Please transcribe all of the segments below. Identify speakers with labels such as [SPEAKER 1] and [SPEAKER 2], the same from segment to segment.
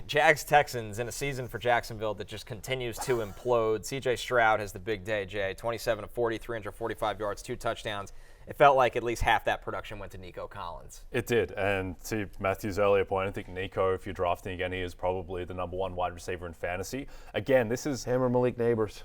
[SPEAKER 1] Jags-Texans in a season for Jacksonville that just continues to implode. C.J. Stroud has the big day, Jay. 27 of 40, 345 yards, 2 touchdowns. It felt like at least half that production went to Nico Collins.
[SPEAKER 2] It did. And to Matthew's earlier point, I think Nico, if you're drafting again, he is probably the number 1 wide receiver in fantasy. Again, this is...
[SPEAKER 3] Him or Malik Neighbors.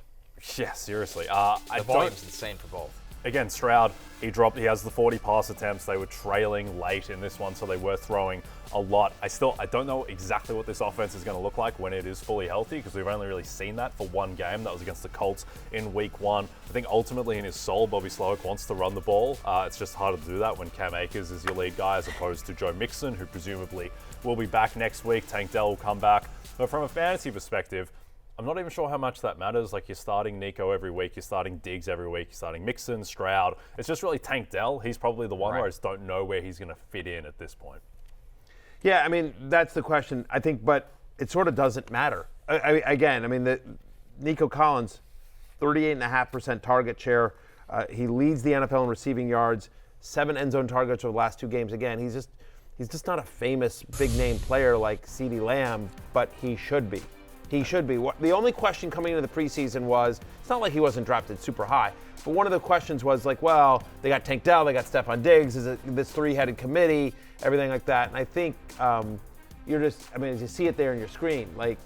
[SPEAKER 2] Yeah, seriously.
[SPEAKER 1] The volume's insane for both.
[SPEAKER 2] Again, Stroud, he has the 40 pass attempts. They were trailing late in this one, so they were throwing a lot. I don't know exactly what this offense is going to look like when it is fully healthy, because we've only really seen that for one game. That was against the Colts in week 1. I think ultimately in his soul, Bobby Slowick wants to run the ball. It's just harder to do that when Cam Akers is your lead guy, as opposed to Joe Mixon, who presumably will be back next week. Tank Dell will come back. But from a fantasy perspective, I'm not even sure how much that matters. Like, you're starting Nico every week, you're starting Diggs every week, you're starting Mixon, Stroud. It's just really Tank Dell. He's probably the one where I just don't know where he's going to fit in at this point.
[SPEAKER 3] Yeah, I mean, that's the question, I think, but it sort of doesn't matter. The Nico Collins, 38.5% target share. He leads the NFL in receiving yards, 7 end zone targets over the last 2 games. Again, he's just not a famous big-name player like CeeDee Lamb, but he should be. He should be. The only question coming into the preseason was, it's not like he wasn't drafted super high, but one of the questions was like, well, they got Tank Dell, they got Stephon Diggs, is it this 3-headed committee, everything like that. And I think as you see it there in your screen, like,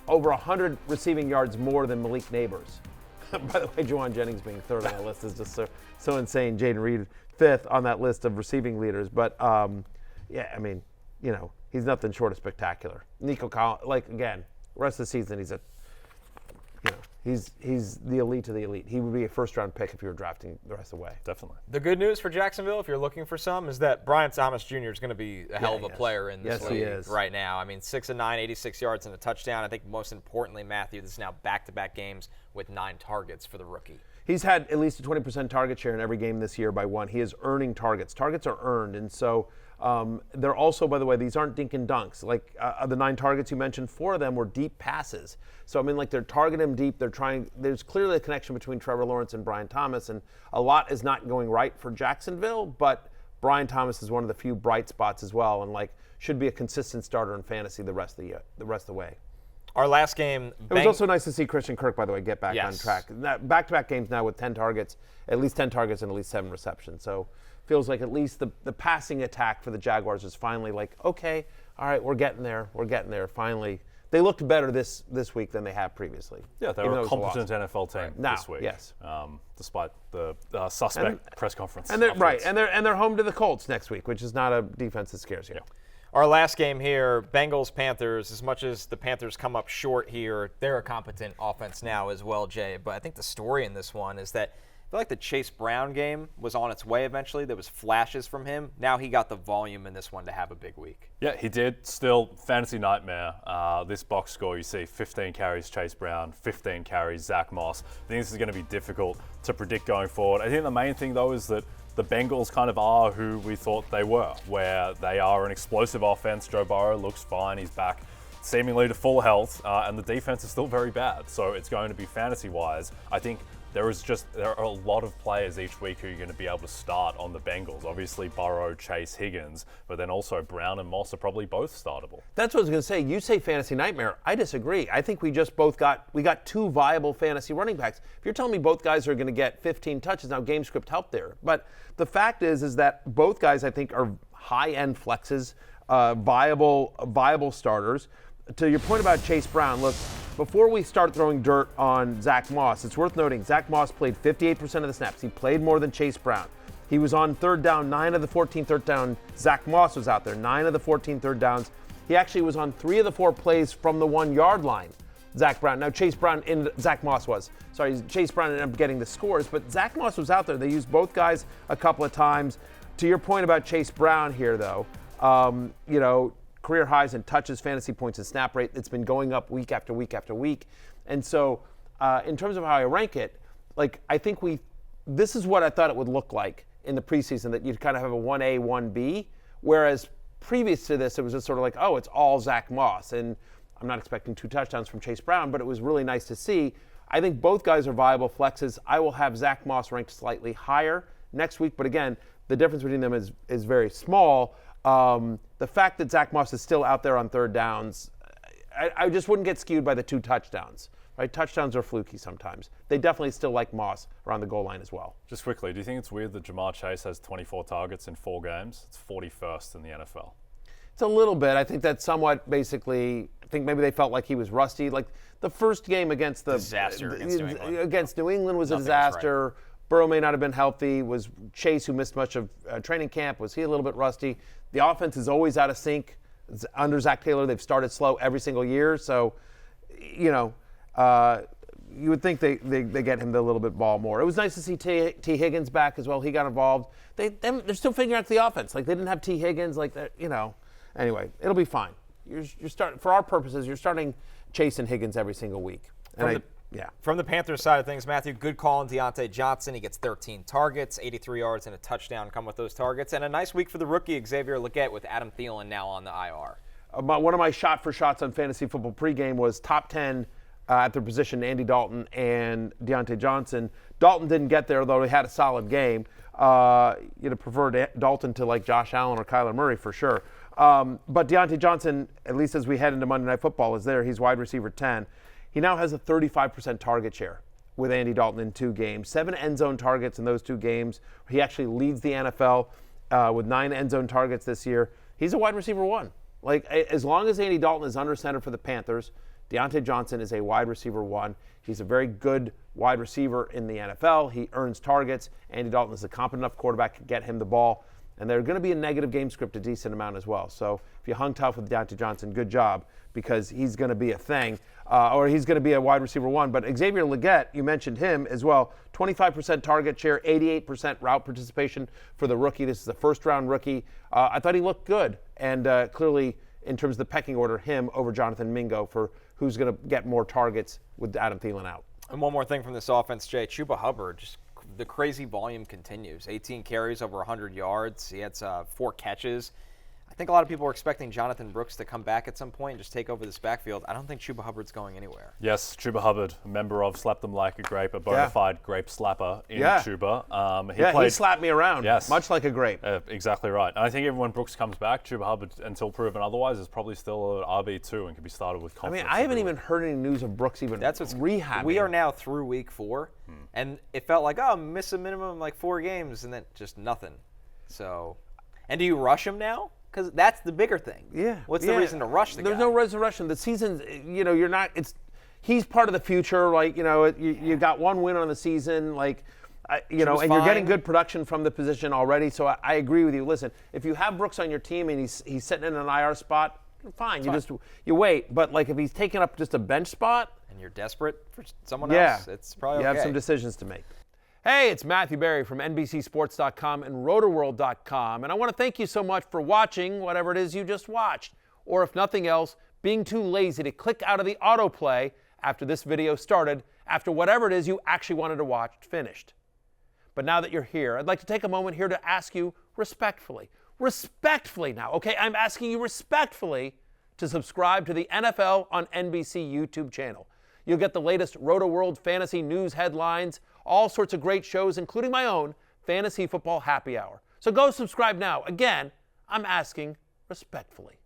[SPEAKER 3] over 100 receiving yards more than Malik Neighbors. By the way, Juwan Jennings being 3rd on the list is just so insane. Jaden Reed 5th on that list of receiving leaders. But, he's nothing short of spectacular. Nico Collins, again, the rest of the season, he's the elite of the elite. He would be a first-round pick if you were drafting the rest of the way.
[SPEAKER 2] Definitely.
[SPEAKER 1] The good news for Jacksonville, if you're looking for some, is that Brian Thomas Jr. is going to be a hell of a player in this league right now. 6 of 9, 86 yards and a touchdown. I think most importantly, Matthew, this is now back-to-back games with 9 targets for the rookie.
[SPEAKER 3] He's had at least a 20% target share in every game this year by 1. He is earning targets. Targets are earned, and so they're also, by the way, these aren't dink and dunks. Like the 9 targets you mentioned, 4 of them were deep passes. So they're targeting him deep. There's clearly a connection between Trevor Lawrence and Brian Thomas, and a lot is not going right for Jacksonville. But Brian Thomas is one of the few bright spots as well, and should be a consistent starter in fantasy the rest of the way.
[SPEAKER 1] Our last game.
[SPEAKER 3] It was also nice to see Christian Kirk, by the way, get back on track. Back-to-back games now with 10 targets, at least 10 targets and at least 7 receptions. So feels like at least the passing attack for the Jaguars is finally okay, all right, we're getting there. Finally. They looked better this week than they have previously.
[SPEAKER 2] Yeah, they were a competent NFL team this week.
[SPEAKER 3] Yes.
[SPEAKER 2] Despite the suspect press conference.
[SPEAKER 3] And they're home to the Colts next week, which is not a defense that scares you.
[SPEAKER 1] Yeah. Our last game here, Bengals-Panthers. As much as the Panthers come up short here, they're a competent offense now as well, Jay. But I think the story in this one is that I feel like the Chase Brown game was on its way eventually. There was flashes from him. Now he got the volume in this one to have a big week.
[SPEAKER 2] Yeah, he did. Still, fantasy nightmare. This box score, you see 15 carries Chase Brown, 15 carries Zack Moss. I think this is going to be difficult to predict going forward. I think the main thing, though, is that the Bengals kind of are who we thought they were, where they are an explosive offense. Joe Burrow looks fine. He's back seemingly to full health, and the defense is still very bad. So it's going to be fantasy-wise. I think there are a lot of players each week who are going to be able to start on the Bengals. Obviously, Burrow, Chase, Higgins, but then also Brown and Moss are probably both startable.
[SPEAKER 3] That's what I was going to say. You say fantasy nightmare. I disagree. I think we got 2 viable fantasy running backs. If you're telling me both guys are going to get 15 touches, now game script helped there. But the fact is that both guys, I think, are high-end flexes, viable starters. To your point about Chase Brown, look, before we start throwing dirt on Zack Moss, it's worth noting Zack Moss played 58% of the snaps. He played more than Chase Brown. He was on third down, 9 of the 14 third down. Zack Moss was out there, 9 of the 14 third downs. He actually was on 3 of the 4 plays from the 1-yard line, Zack Brown. Now, Chase Brown ended up getting the scores, but Zack Moss was out there. They used both guys a couple of times. To your point about Chase Brown here, though, career highs in touches, fantasy points, and snap rate. It's been going up week after week after week. And so in terms of how I rank it, I think this is what I thought it would look like in the preseason, that you'd kind of have a 1A, 1B, whereas previous to this, it was just sort of it's all Zack Moss. And I'm not expecting 2 touchdowns from Chase Brown, but it was really nice to see. I think both guys are viable flexes. I will have Zack Moss ranked slightly higher next week, but again, the difference between them is very small. The fact that Zack Moss is still out there on third downs, I just wouldn't get skewed by the 2 touchdowns. Right? Touchdowns are fluky sometimes. They definitely still like Moss around the goal line as well.
[SPEAKER 2] Just quickly, do you think it's weird that Jamar Chase has 24 targets in 4 games? It's 41st in the NFL.
[SPEAKER 3] It's a little bit. I think that's somewhat basically, I think maybe they felt like he was rusty. Like the first game against
[SPEAKER 1] disaster
[SPEAKER 3] against New England was
[SPEAKER 1] Nothing
[SPEAKER 3] a disaster. Burrow may not have been healthy. Was Chase, who missed much of training camp, was he a little bit rusty? The offense is always out of sync. Under Zach Taylor, they've started slow every single year. So, you would think they get him a little bit ball more. It was nice to see T. Higgins back as well. He got involved. They're still figuring out the offense. Like they didn't have T. Higgins. Like that, Anyway, it'll be fine. You're starting for our purposes. You're starting Chase and Higgins every single week.
[SPEAKER 1] From the Panthers side of things, Matthew, good call on Deontay Johnson. He gets 13 targets, 83 yards, and a touchdown come with those targets. And a nice week for the rookie, Xavier Legette, with Adam Thielen now on the IR.
[SPEAKER 3] One of my shot-for-shots on Fantasy Football pregame was top 10 at their position, Andy Dalton and Deontay Johnson. Dalton didn't get there, though he had a solid game. You'd have preferred Dalton to like Josh Allen or Kyler Murray for sure. But Deontay Johnson, at least as we head into Monday Night Football, is there. He's wide receiver 10. He now has a 35% target share with Andy Dalton in 2 games. 7 end zone targets in those 2 games. He actually leads the NFL with 9 end zone targets this year. He's a wide receiver 1. Like, as long as Andy Dalton is under center for the Panthers, Deontay Johnson is a wide receiver 1. He's a very good wide receiver in the NFL. He earns targets. Andy Dalton is a competent enough quarterback to get him the ball. And they're going to be a negative game script a decent amount as well. So if you hung tough with Deontay Johnson, good job, because he's going to be a thing, or he's going to be a wide receiver 1. But Xavier Legette, you mentioned him as well, 25% target share, 88% route participation for the rookie. This is a first-round rookie. I thought he looked good, and clearly in terms of the pecking order, him over Jonathan Mingo for who's going to get more targets with Adam Thielen out.
[SPEAKER 1] And one more thing from this offense, Jay, Chuba Hubbard, just the crazy volume continues. 18 carries, over 100 yards. He had 4 catches. I think a lot of people were expecting Jonathan Brooks to come back at some point and just take over this backfield. I don't think Chuba Hubbard's going anywhere.
[SPEAKER 2] Yes, Chuba Hubbard, a member of Slap Them Like a Grape, a bona fide grape slapper in Chuba.
[SPEAKER 3] He slapped me around, much like a grape.
[SPEAKER 2] Exactly right. And I think even when Brooks comes back, Chuba Hubbard, until proven otherwise, is probably still an RB2 and can be started with confidence.
[SPEAKER 3] I haven't even heard any news of Brooks even rehabbing.
[SPEAKER 1] We are now through week 4, and it felt like, miss a minimum like 4 games, and then just nothing. So, and do you rush him now? Because that's the bigger thing.
[SPEAKER 3] Yeah.
[SPEAKER 1] What's the reason to rush the guy?
[SPEAKER 3] There's no resurrection. The season, you're not. He's part of the future. Like, you got 1 win on the season. Like, and you're getting good production from the position already. So I agree with you. Listen, if you have Brooks on your team and he's sitting in an IR spot, fine. You wait. But like if he's taking up just a bench spot,
[SPEAKER 1] and you're desperate for someone else, it's probably okay.
[SPEAKER 3] You have some decisions to make. Hey, it's Matthew Berry from NBCSports.com and RotoWorld.com, and I want to thank you so much for watching whatever it is you just watched, or if nothing else, being too lazy to click out of the autoplay after this video started, after whatever it is you actually wanted to watch finished. But now that you're here, I'd like to take a moment here to ask you respectfully now, okay? I'm asking you respectfully to subscribe to the NFL on NBC YouTube channel. You'll get the latest RotoWorld fantasy news headlines, all sorts of great shows, including my own Fantasy Football Happy Hour. So go subscribe now. Again, I'm asking respectfully.